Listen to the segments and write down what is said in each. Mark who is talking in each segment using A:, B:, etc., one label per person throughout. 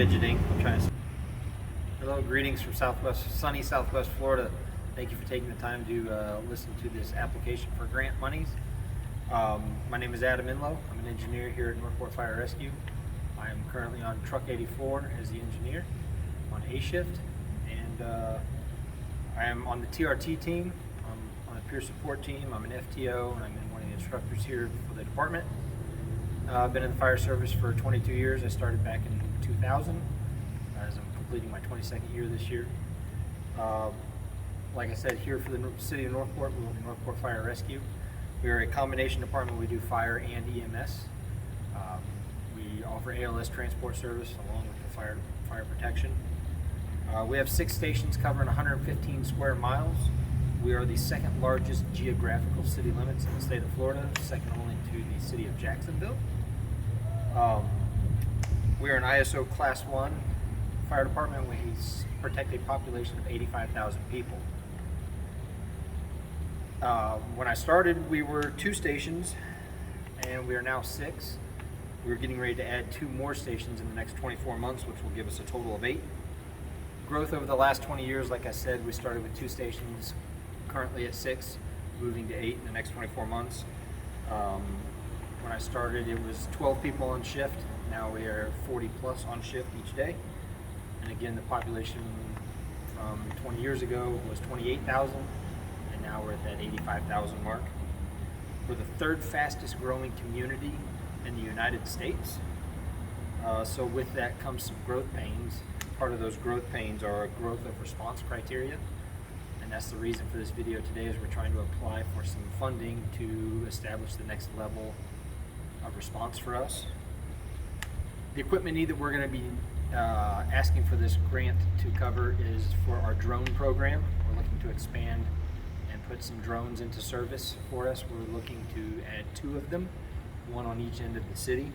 A: fidgeting. I'm trying to. Hello, greetings from sunny Southwest Florida. Thank you for taking the time to listen to this application for grant monies. My name is Adam Inlow. I'm an engineer here at Northport Fire Rescue. I am currently on Truck 84 as the engineer on A shift, and I am on the TRT team. I'm on a peer support team. I'm an FTO, and I'm one of the instructors here for the department. I've been in the fire service for 22 years. I started back in 2000 as I'm completing my 22nd year this year. Like I said, here for the city of Northport, we're the Northport Fire Rescue. We are a combination department. We do fire and EMS. We offer ALS transport service along with the fire protection. We have 6 stations covering 115 square miles. We are the second largest geographical city limits in the state of Florida, second only to the city of Jacksonville. We are an ISO Class 1 fire department. We protect a population of 85,000 people. When I started, we were 2 stations, and we are now 6. We're getting ready to add 2 more stations in the next 24 months, which will give us a total of 8. Growth over the last 20 years, like I said, we started with 2 stations, currently at 6, moving to 8 in the next 24 months. When I started, it was 12 people on shift. Now we are 40 plus on shift each day. And again, the population from 20 years ago was 28,000, and now we're at that 85,000 mark. We're the 3rd fastest growing community in the United States. So with that comes some growth pains. Part of those growth pains are growth of response criteria. And that's the reason for this video today, is we're trying to apply for some funding to establish the next level of response for us. The equipment need that we're going to be asking for this grant to cover is for our drone program. We're looking to expand and put some drones into service for us. We're looking to add 2 of them, 1 on each end of the city.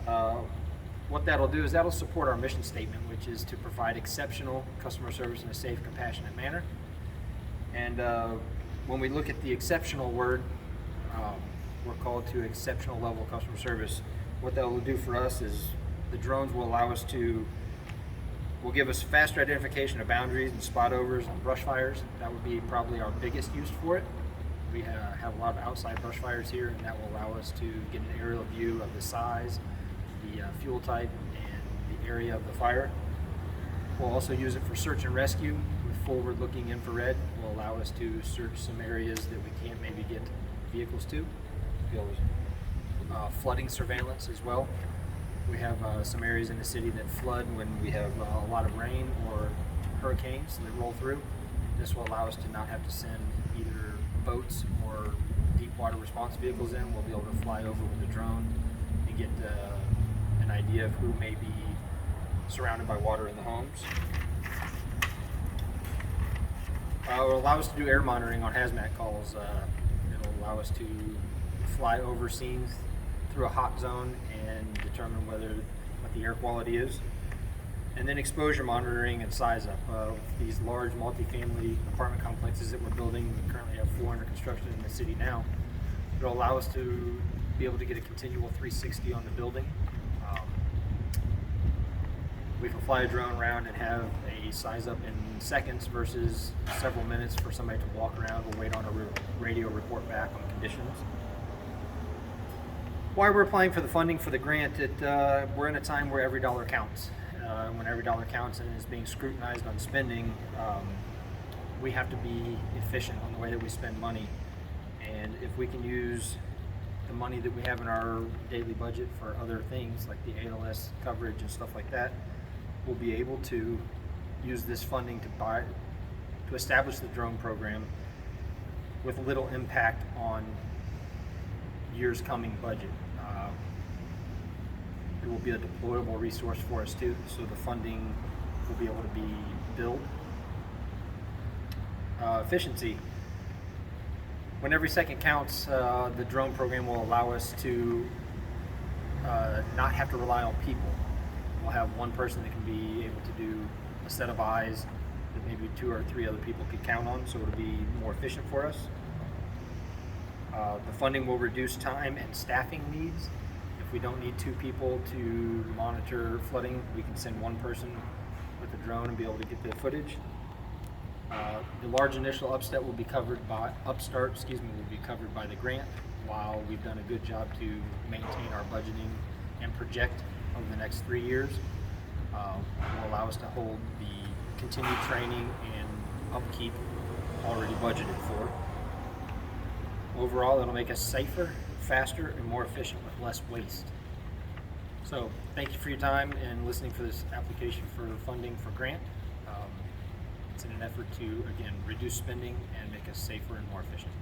A: What that'll do is that'll support our mission statement, which is to provide exceptional customer service in a safe, compassionate manner. And when we look at the exceptional word, we're called to exceptional level customer service. What that will do for us is the drones will allow us will give us faster identification of boundaries and spot overs on brush fires. That would be probably our biggest use for it. We have a lot of outside brush fires here, and that will allow us to get an aerial view of the size, the fuel type, and the area of the fire. We'll also use it for search and rescue with forward-looking infrared. Will allow us to search some areas that we can't maybe get vehicles to. Flooding surveillance as well. We have some areas in the city that flood when we have a lot of rain or hurricanes that roll through. This will allow us to not have to send either boats or deep water response vehicles in. We'll be able to fly over with a drone and get an idea of who may be surrounded by water in the homes. It will allow us to do air monitoring on hazmat calls. It'll allow us to fly over scenes through a hot zone and determine what the air quality is. And then exposure monitoring and size up. These large multifamily apartment complexes that we're building, we currently have 4 under construction in the city now. It'll allow us to be able to get a continual 360 on the building. We can fly a drone around and have a size up in seconds versus several minutes for somebody to walk around or wait on a radio report back on conditions. Why we're applying for the funding for the grant, we're in a time where every dollar counts. When every dollar counts and is being scrutinized on spending, we have to be efficient on the way that we spend money. And if we can use the money that we have in our daily budget for other things like the ALS coverage and stuff like that, we'll be able to use this funding to establish the drone program with little impact on year's coming budget. It will be a deployable resource for us too, so the funding will be able to be billed. Efficiency. When every second counts, the drone program will allow us to not have to rely on people. We'll have one person that can be able to do a set of eyes that maybe 2 or 3 other people could count on, so it'll be more efficient for us. The funding will reduce time and staffing needs. If If we don't need 2 people to monitor flooding, we can send 1 person with a drone and be able to get the footage. The large initial upstart will be covered by the grant, while we've done a good job to maintain our budgeting and project over the next 3 years. Will allow us to hold the continued training and upkeep already budgeted for. Overall, it'll make us safer, faster, and more efficient with less waste. So thank you for your time and listening for this application for funding for grant. It's in an effort to, again, reduce spending and make us safer and more efficient.